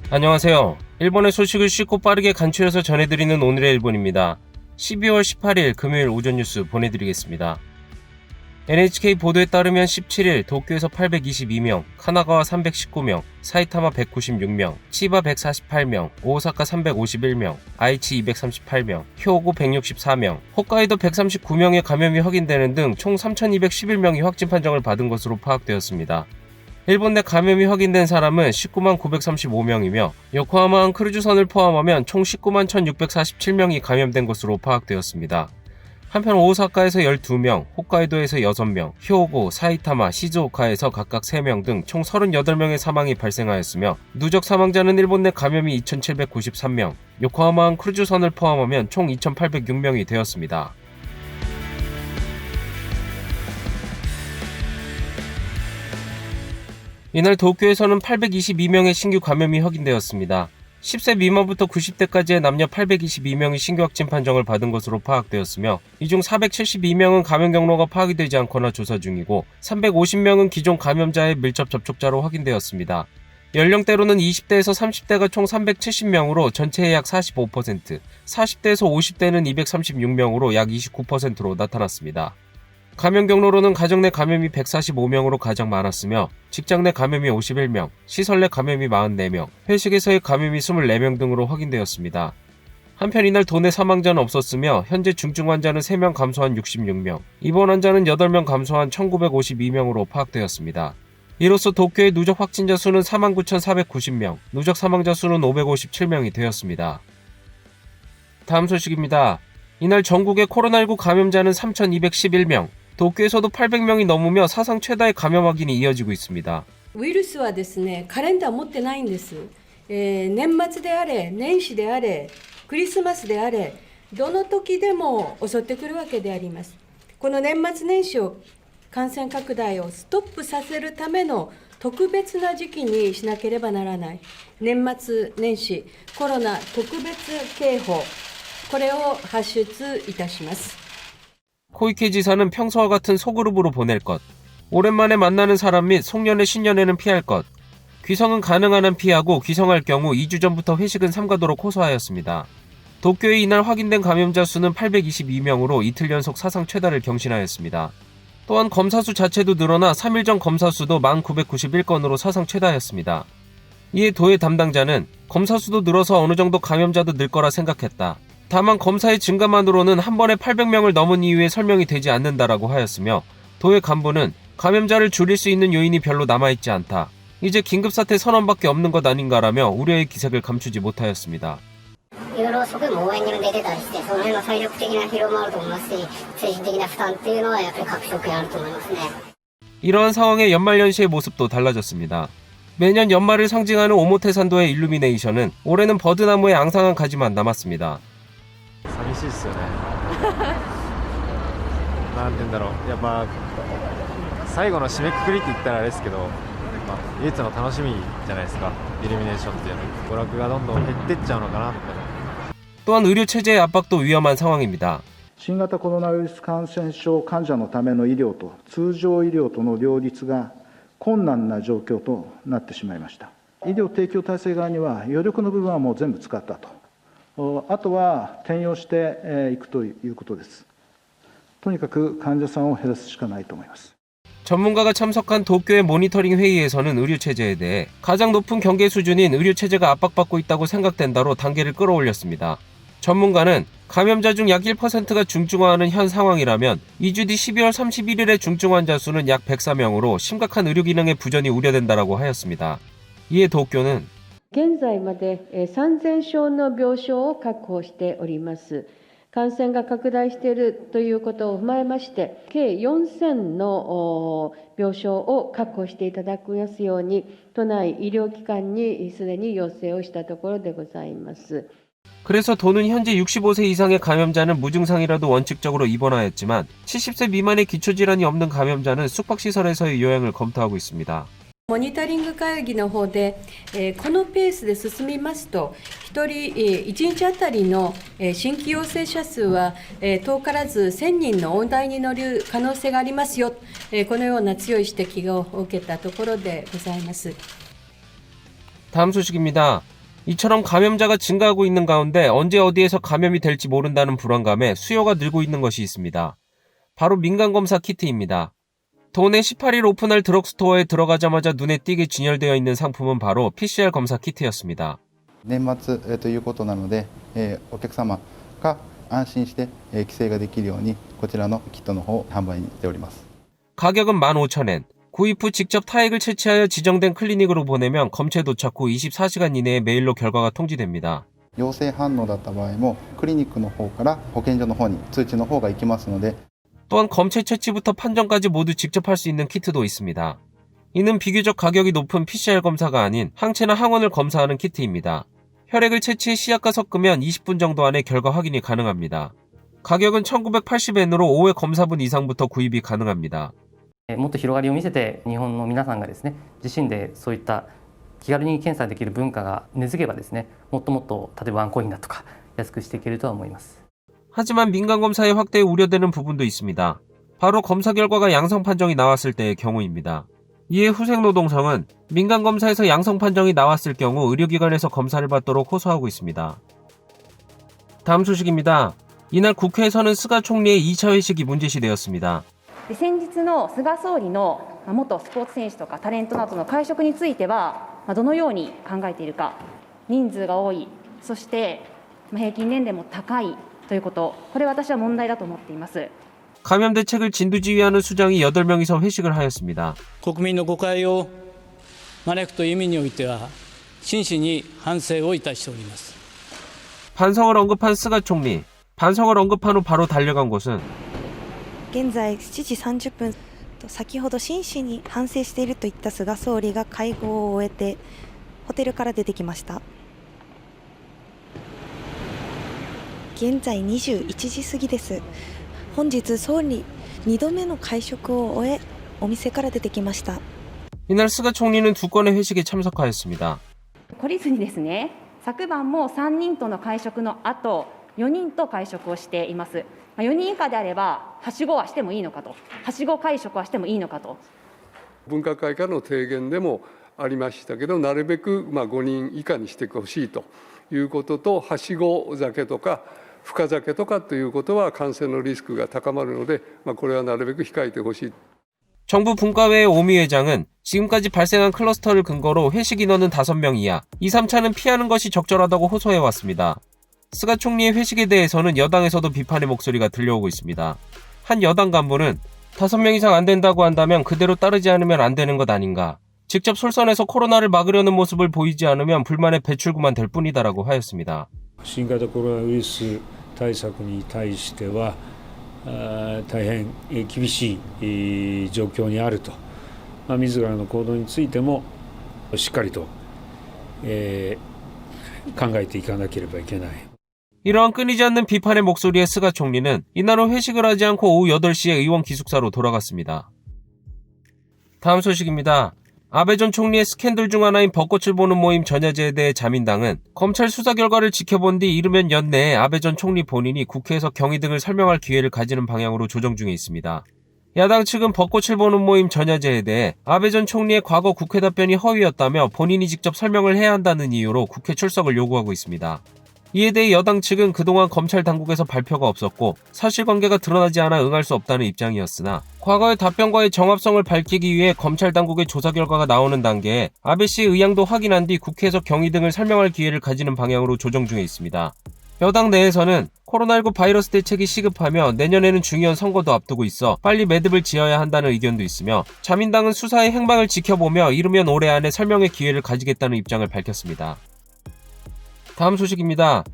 안녕하세요. 일본의 소식을 쉽고 빠르게 간추려서 전해드리는 오늘의 일본입니다. 12월 18일 금요일 오전 뉴스 보내드리겠습니다. NHK 보도에 따르면 17일 도쿄에서 822명, 카나가와 319명, 사이타마 196명, 치바 148명, 오사카 351명, 아이치 238명, 효고 164명, 홋카이도 139명의 감염이 확인되는 등 총 3,211명이 확진 판정을 받은 것으로 파악되었습니다. 일본 내 감염이 확인된 사람은 19만 935명이며 요코하마항 크루즈선을 포함하면 총 19만 1,647명이 감염된 것으로 파악되었습니다. 한편 오사카에서 12명, 홋카이도에서 6명, 효고, 사이타마, 시즈오카에서 각각 3명 등 총 38명의 사망이 발생하였으며 누적 사망자는 일본 내 감염이 2,793명, 요코하마항 크루즈선을 포함하면 총 2,806명이 되었습니다. 이날 도쿄에서는 822명의 신규 감염이 확인되었습니다. 10세 미만부터 90대까지의 남녀 822명이 신규 확진 판정을 받은 것으로 파악되었으며 이 중 472명은 감염 경로가 파악이 되지 않거나 조사 중이고 350명은 기존 감염자의 밀접 접촉자로 확인되었습니다. 연령대로는 20대에서 30대가 총 370명으로 전체의 약 45%, 40대에서 50대는 236명으로 약 29%로 나타났습니다. 감염 경로로는 가정 내 감염이 145명으로 가장 많았으며 직장 내 감염이 51명, 시설 내 감염이 44명, 회식에서의 감염이 24명 등으로 확인되었습니다. 한편 이날 도내 사망자는 없었으며 현재 중증 환자는 3명 감소한 66명, 입원 환자는 8명 감소한 1952명으로 파악되었습니다. 이로써 도쿄의 누적 확진자 수는 49,490명, 누적 사망자 수는 557명이 되었습니다. 다음 소식입니다. 이날 전국의 코로나19 감염자는 3,211명, 도쿄에서도 800명이 넘으며 사상 최다의 감염 확인이 이어지고 있습니다. ウイルスはですね、カレンダー持ってないんです。年末であれ、年始であれ、クリスマスであれ、どの時でも襲ってくるわけであります。この年末年始を感染拡大をストップさせるための特別な時期にしなければならない。年末年始コロナ特別警報、これを発出いたします。 코이케 지사는 평소와 같은 소그룹으로 보낼 것, 오랜만에 만나는 사람 및 송년회 신년회는 피할 것, 귀성은 가능한 한 피하고 귀성할 경우 2주 전부터 회식은 삼가도록 호소하였습니다. 도쿄의 이날 확인된 감염자 수는 822명으로 이틀 연속 사상 최다를 경신하였습니다. 또한 검사 수 자체도 늘어나 3일 전 검사 수도 1,991건으로 사상 최다였습니다. 이에 도의 담당자는 검사 수도 늘어서 어느 정도 감염자도 늘 거라 생각했다. 다만 검사의 증가만으로는 한 번에 800명을 넘은 이유에 설명이 되지 않는다라고 하였으며 도의 간부는 감염자를 줄일 수 있는 요인이 별로 남아있지 않다. 이제 긴급사태 선언밖에 없는 것 아닌가라며 우려의 기색을 감추지 못하였습니다. いろいろ職員も応援に出てたりして、その辺の体力的な疲労もあると思いますし、精神的な負担っていうのはやっぱり各職員あると思いますね。 이러한 상황에 연말연시의 모습도 달라졌습니다. 매년 연말을 상징하는 오모테산도의 일루미네이션은 올해는 버드나무의 앙상한 가지만 남았습니다. 寂しいっすよねなんて言うんだろう、やっぱ最後の締めくくりって言ったらあれですけど、唯一の楽しみじゃないですか、イルミネーションっていうの。娯楽がどんどん減ってっちゃうのかなって。 또한 의료 체제의 압박도 위험한 상황입니다. 新型コロナウイルス感染症患者のための医療と通常医療との両立が困難な状況となってしまいました。医療提供体制側には余力の部分はもう全部使ったと。あとは転用していくということです。とにかく患者さんを減らすしかないと思います。 전문가가 참석한 도쿄의 모니터링 회의에서는 의료체제에 대해 가장 높은 경계 수준인 의료체제가 압박받고 있다고 생각된다로 단계를 끌어올렸습니다. 전문가는 감염자 중 약 1%가 중증화하는 현 상황이라면 2주 뒤 12월 31일의 중증 환자 수는 약 104명으로 심각한 의료기능의 부전이 우려된다라고 하였습니다. 이에 도쿄는 現在まで3000床の病床を確保しております。感染が拡大しているということを踏まえまして、計4000の病床を確保していただきますように、都内医療機関にすでに要請をしたところでございます。 그래서 도는 현재 65세 이상의 감염자는 무증상이라도 원칙적으로 입원하였지만 70세 미만의 기초질환이 없는 감염자는 숙박시설에서의 요양을 검토하고 있습니다. モニタリング会議の方で、このペースで進みますと、1日あたりの新規陽性者数は遠からず1000人の大台に乗る可能性がありますよ、このような強い指摘を受けたところでございます。 다음 소식입니다. 이처럼 감염자가 증가하고 있는 가운데 언제 어디에서 감염이 될지 모른다는 불안감에 수요가 늘고 있는 것이 있습니다. 바로 민간검사 키트입니다. 도내 18일 오픈할 드럭스토어에 들어가자마자 눈에 띄게 진열되어 있는 상품은 바로 PCR 검사 키트였습니다. 年末ということなので、お客様が安心して帰省ができるようにこちらのキットの方を販売しております。 가격은 15,000엔. 구입 후 직접 타액을 채취하여 지정된 클리닉으로 보내면 검체 도착 후 24시간 이내에 메일로 결과가 통지됩니다. 陽性反応だった場合もクリニックの方から保健所の方に通知の方が行きますので 또한 검체 채취부터 판정까지 모두 직접 할 수 있는 키트도 있습니다. 이는 비교적 가격이 높은 PCR 검사가 아닌 항체나 항원을 검사하는 키트입니다. 혈액을 채취해 시약과 섞으면 20분 정도 안에 결과 확인이 가능합니다. 가격은 1980엔으로 5회 검사분 이상부터 구입이 가능합니다. もっと広がりを見せて日本の皆さんがですね、自身でそういった気軽に検査できる文化が根付けばですね、もっともっと例えばワンコインだとか安くしていけるとは思います。 하지만 민간검사의 확대에 우려되는 부분도 있습니다. 바로 검사 결과가 양성 판정이 나왔을 때의 경우입니다. 이에 후생노동성은 민간검사에서 양성 판정이 나왔을 경우 의료기관에서 검사를 받도록 호소하고 있습니다. 다음 소식입니다. 이날 국회에서는 스가 총리의 2차 회식이 문제시되었습니다. 先日の菅総理の元スポーツ選手とかタレントなどの会食についてはどのように考えているか、人数が多い、そして平均年齢も高いということ、これは私は問題だと思っています。 감염 대책을 진두지휘하는 수장이 8명이서 회식을 하였습니다. 国民の誤解を招くという意味においては真摯に反省をいたしております。 반성을 언급한 스가 총리. 반성을 언급한 후 바로 달려간 곳은 現在7時30分、先ほど真摯に反省していると言った菅総理が会合を終えてホテルから出てきました。現在21時過ぎです。本日総理2度目の会食を終えお店から出てきました。 이날 스가 총리는 2건의 회식에 참석하였습니다. 懲りずにですね、昨晩も3人との会食の後、4人と会食をしています。4人以下であればはしごはしてもいいのかと、はしご会食はしてもいいのかと。分科会からの提言でもありましたけど、なるべく5人以下にしてほしいということと、はしご酒とか深酒とかということは感染のリスクが高まるので、これはなるべく控えてほしい。 정부 분과회의 오미 회장은 지금까지 발생한 클러스터를 근거로 회식 인원은 5명 이하, 2, 3차는 피하는 것이 적절하다고 호소해왔습니다. 스가 총리의 회식에 대해서는 여당에서도 비판의 목소리가 들려오고 있습니다. 한 여당 간부는 5명 이상 안 된다고 한다면 그대로 따르지 않으면 안 되는 것 아닌가. 직접 솔선해서 코로나를 막으려는 모습을 보이지 않으면 불만의 배출구만 될 뿐이다라고 하였습니다. 新型コロナウイルス対策に対しては大変厳しい状況にあると、自らの行動についてもしっかりと考えていかなければいけない。 이러한 끊이지 않는 비판의 목소리에 스가 총리는 이날 후 회식을 하지 않고 오후 8시에 의원 기숙사로 돌아갔습니다. 다음 소식입니다. 아베 전 총리의 스캔들 중 하나인 벚꽃을 보는 모임 전야제에 대해 자민당은 검찰 수사 결과를 지켜본 뒤 이르면 연내에 아베 전 총리 본인이 국회에서 경위 등을 설명할 기회를 가지는 방향으로 조정 중에 있습니다. 야당 측은 벚꽃을 보는 모임 전야제에 대해 아베 전 총리의 과거 국회 답변이 허위였다며 본인이 직접 설명을 해야 한다는 이유로 국회 출석을 요구하고 있습니다. 이에 대해 여당 측은 그동안 검찰 당국에서 발표가 없었고 사실관계가 드러나지 않아 응할 수 없다는 입장이었으나 과거의 답변과의 정합성을 밝히기 위해 검찰 당국의 조사 결과가 나오는 단계에 아베 씨의 의향도 확인한 뒤 국회에서 경위 등을 설명할 기회를 가지는 방향으로 조정 중에 있습니다. 여당 내에서는 코로나19 바이러스 대책이 시급하며 내년에는 중요한 선거도 앞두고 있어 빨리 매듭을 지어야 한다는 의견도 있으며 자민당은 수사의 행방을 지켜보며 이르면 올해 안에 설명의 기회를 가지겠다는 입장을 밝혔습니다. 다음 소식입니다.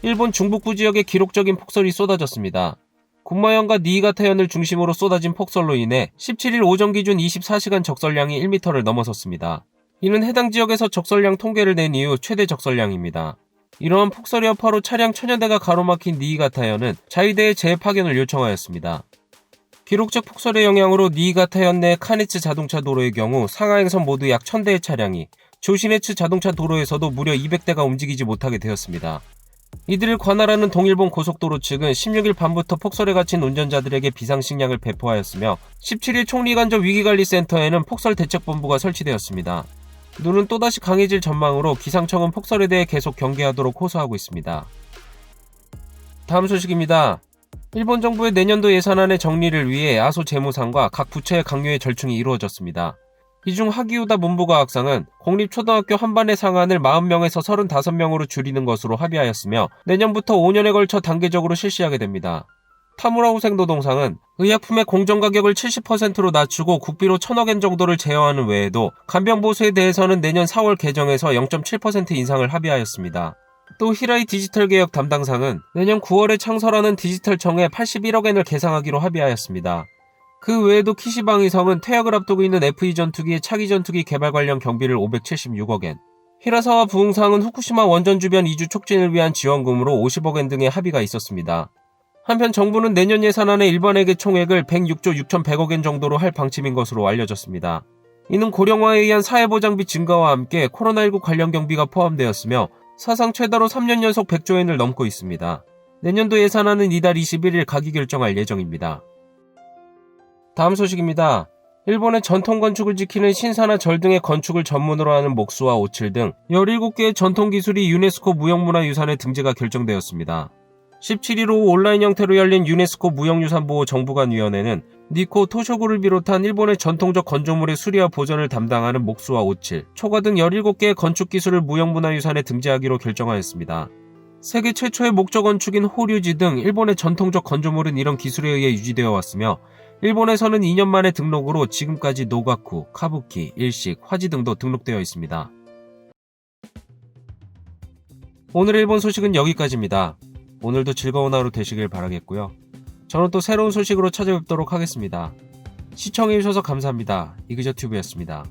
일본 중북부 지역에 기록적인 폭설이 쏟아졌습니다. 군마현과 니이가타현을 중심으로 쏟아진 폭설로 인해 17일 오전 기준 24시간 적설량이 1m를 넘어섰습니다. 이는 해당 지역에서 적설량 통계를 낸 이후 최대 적설량입니다. 이러한 폭설 여파로 차량 1000여대가 가로막힌 니이가타현은 자위대의 재파견을 요청하였습니다. 기록적 폭설의 영향으로 니이가타현 내 카니츠 자동차 도로의 경우 상하행선 모두 약 1000대의 차량이, 조시네츠 자동차 도로에서도 무려 200대가 움직이지 못하게 되었습니다. 이들을 관할하는 동일본 고속도로 측은 16일 밤부터 폭설에 갇힌 운전자들에게 비상식량을 배포하였으며 17일 총리간접 위기관리센터에는 폭설대책본부가 설치되었습니다. 눈은 또다시 강해질 전망으로 기상청은 폭설에 대해 계속 경계하도록 호소하고 있습니다. 다음 소식입니다. 일본 정부의 내년도 예산안의 정리를 위해 아소 재무상과 각 부처의 강요의 절충이 이루어졌습니다. 이 중 하기우다 문부과학상은 공립초등학교 한반의 상한을 40명에서 35명으로 줄이는 것으로 합의하였으며 내년부터 5년에 걸쳐 단계적으로 실시하게 됩니다. 타무라 후생노동상은 의약품의 공정가격을 70%로 낮추고 국비로 1,000억엔 정도를 제어하는 외에도 간병보수에 대해서는 내년 4월 개정에서 0.7% 인상을 합의하였습니다. 또 히라이 디지털개혁 담당상은 내년 9월에 창설하는 디지털청에 81억엔을 계상하기로 합의하였습니다. 그 외에도 키시방위성은 퇴역을 앞두고 있는 F2 전투기의 차기 전투기 개발 관련 경비를 576억엔, 히라사와 부흥상은 후쿠시마 원전 주변 이주 촉진을 위한 지원금으로 50억엔 등의 합의가 있었습니다. 한편 정부는 내년 예산안의 일반회계 총액을 106조 6,100억엔 정도로 할 방침인 것으로 알려졌습니다. 이는 고령화에 의한 사회보장비 증가와 함께 코로나19 관련 경비가 포함되었으며 사상 최다로 3년 연속 100조엔을 넘고 있습니다. 내년도 예산안은 이달 21일 가기 결정할 예정입니다. 다음 소식입니다. 일본의 전통 건축을 지키는 신사나 절 등의 건축을 전문으로 하는 목수와 오칠 등 17개의 전통 기술이 유네스코 무형문화유산에 등재가 결정되었습니다. 17일 오후 온라인 형태로 열린 유네스코 무형유산보호 정부간위원회는 니코 토쇼구를 비롯한 일본의 전통적 건조물의 수리와 보존을 담당하는 목수와 오칠, 초가 등 17개의 건축 기술을 무형문화유산에 등재하기로 결정하였습니다. 세계 최초의 목조 건축인 호류지 등 일본의 전통적 건조물은 이런 기술에 의해 유지되어 왔으며 일본에서는 2년 만에 등록으로 지금까지 노가쿠, 카부키, 일식, 화지 등도 등록되어 있습니다. 오늘 일본 소식은 여기까지입니다. 오늘도 즐거운 하루 되시길 바라겠고요. 저는 또 새로운 소식으로 찾아뵙도록 하겠습니다. 시청해주셔서 감사합니다. 이그저튜브였습니다.